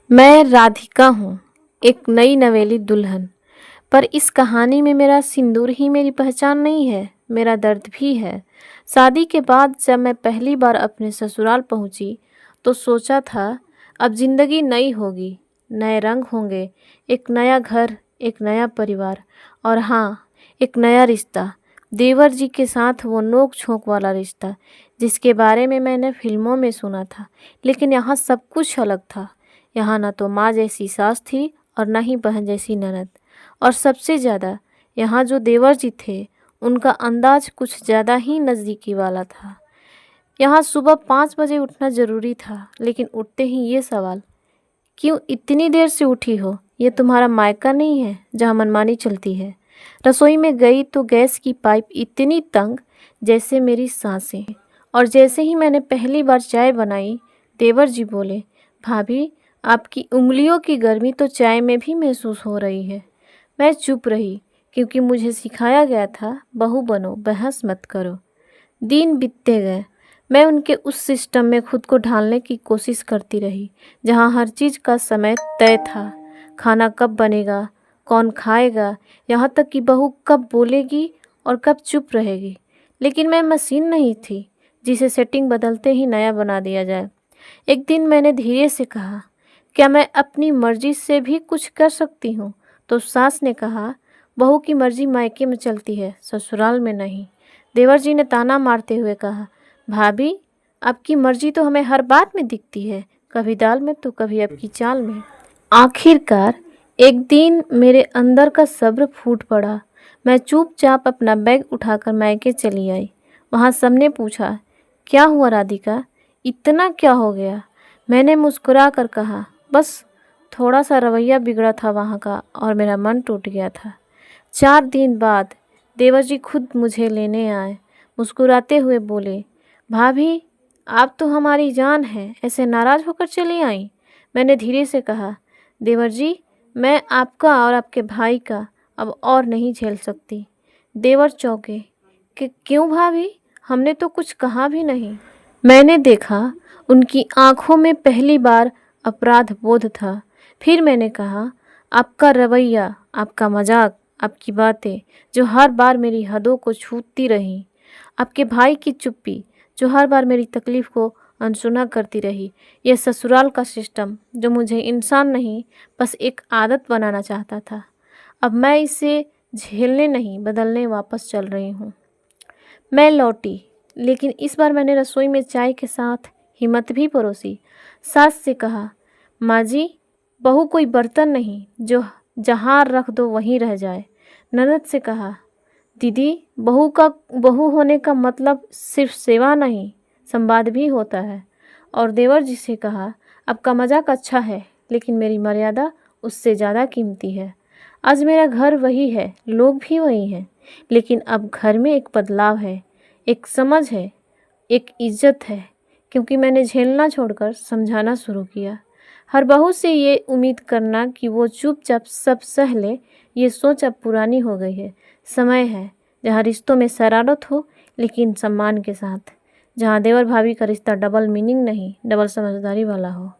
मैं राधिका हूँ, एक नई नवेली दुल्हन। पर इस कहानी में मेरा सिंदूर ही मेरी पहचान नहीं है, मेरा दर्द भी है। शादी के बाद जब मैं पहली बार अपने ससुराल पहुँची तो सोचा था अब ज़िंदगी नई होगी, नए रंग होंगे, एक नया घर, एक नया परिवार और हाँ, एक नया रिश्ता। देवर जी के साथ वो नोक झोंक वाला रिश्ता जिसके बारे में मैंने फिल्मों में सुना था, लेकिन यहाँ सब कुछ अलग था। यहाँ न तो माँ जैसी सास थी और न ही बहन जैसी ननद। और सबसे ज़्यादा यहाँ जो देवर जी थे उनका अंदाज कुछ ज़्यादा ही नज़दीकी वाला था। यहाँ सुबह 5 बजे उठना ज़रूरी था, लेकिन उठते ही ये सवाल, क्यों इतनी देर से उठी हो? ये तुम्हारा मायका नहीं है जहाँ मनमानी चलती है। रसोई में गई तो गैस की पाइप इतनी तंग जैसे मेरी सांसें। और जैसे ही मैंने पहली बार चाय बनाई, देवर जी बोले, भाभी आपकी उंगलियों की गर्मी तो चाय में भी महसूस हो रही है। मैं चुप रही क्योंकि मुझे सिखाया गया था, बहू बनो, बहस मत करो। दिन बीतते गए। मैं उनके उस सिस्टम में खुद को ढालने की कोशिश करती रही जहाँ हर चीज़ का समय तय था। खाना कब बनेगा, कौन खाएगा, यहाँ तक कि बहू कब बोलेगी और कब चुप रहेगी। लेकिन मैं मशीन नहीं थी जिसे सेटिंग बदलते ही नया बना दिया जाए। एक दिन मैंने धीरे से कहा, क्या मैं अपनी मर्जी से भी कुछ कर सकती हूँ? तो सास ने कहा, बहू की मर्जी मायके में चलती है, ससुराल में नहीं। देवर जी ने ताना मारते हुए कहा, भाभी आपकी मर्जी तो हमें हर बात में दिखती है, कभी दाल में तो कभी आपकी चाल में। आखिरकार एक दिन मेरे अंदर का सब्र फूट पड़ा। मैं चुपचाप अपना बैग उठाकर मायके चली आई। वहाँ सबने पूछा, क्या हुआ राधिका, इतना क्या हो गया? मैंने मुस्कुरा कर कहा, बस थोड़ा सा रवैया बिगड़ा था वहाँ का और मेरा मन टूट गया था। 4 दिन बाद देवर जी खुद मुझे लेने आए। मुस्कुराते हुए बोले, भाभी आप तो हमारी जान हैं, ऐसे नाराज़ होकर चली आई? मैंने धीरे से कहा, देवर जी मैं आपका और आपके भाई का अब और नहीं झेल सकती। देवर चौंके कि क्यों भाभी, हमने तो कुछ कहा भी नहीं। मैंने देखा उनकी आंखों में पहली बार अपराध बोध था। फिर मैंने कहा, आपका रवैया, आपका मजाक, आपकी बातें जो हर बार मेरी हदों को छूती रहीं, आपके भाई की चुप्पी जो हर बार मेरी तकलीफ़ को अनसुना करती रही, यह ससुराल का सिस्टम जो मुझे इंसान नहीं बस एक आदत बनाना चाहता था, अब मैं इसे झेलने नहीं बदलने वापस चल रही हूँ। मैं लौटी, लेकिन इस बार मैंने रसोई में चाय के साथ हिम्मत भी परोसी। सास से कहा, माँ जी बहू कोई बर्तन नहीं जो जहाँ रख दो वहीं रह जाए। ननद से कहा, दीदी बहू होने का मतलब सिर्फ सेवा नहीं, संवाद भी होता है। और देवर जी से कहा, आपका मजाक अच्छा है लेकिन मेरी मर्यादा उससे ज़्यादा कीमती है। आज मेरा घर वही है, लोग भी वही हैं, लेकिन अब घर में एक बदलाव है, एक समझ है, एक इज्जत है, क्योंकि मैंने झेलना छोड़कर समझाना शुरू किया। हर बहू से ये उम्मीद करना कि वो चुपचाप सब सह ले, ये सोच अब पुरानी हो गई है। समय है जहाँ रिश्तों में शरारत हो लेकिन सम्मान के साथ, जहाँ देवर भाभी का रिश्ता डबल मीनिंग नहीं, डबल समझदारी वाला हो।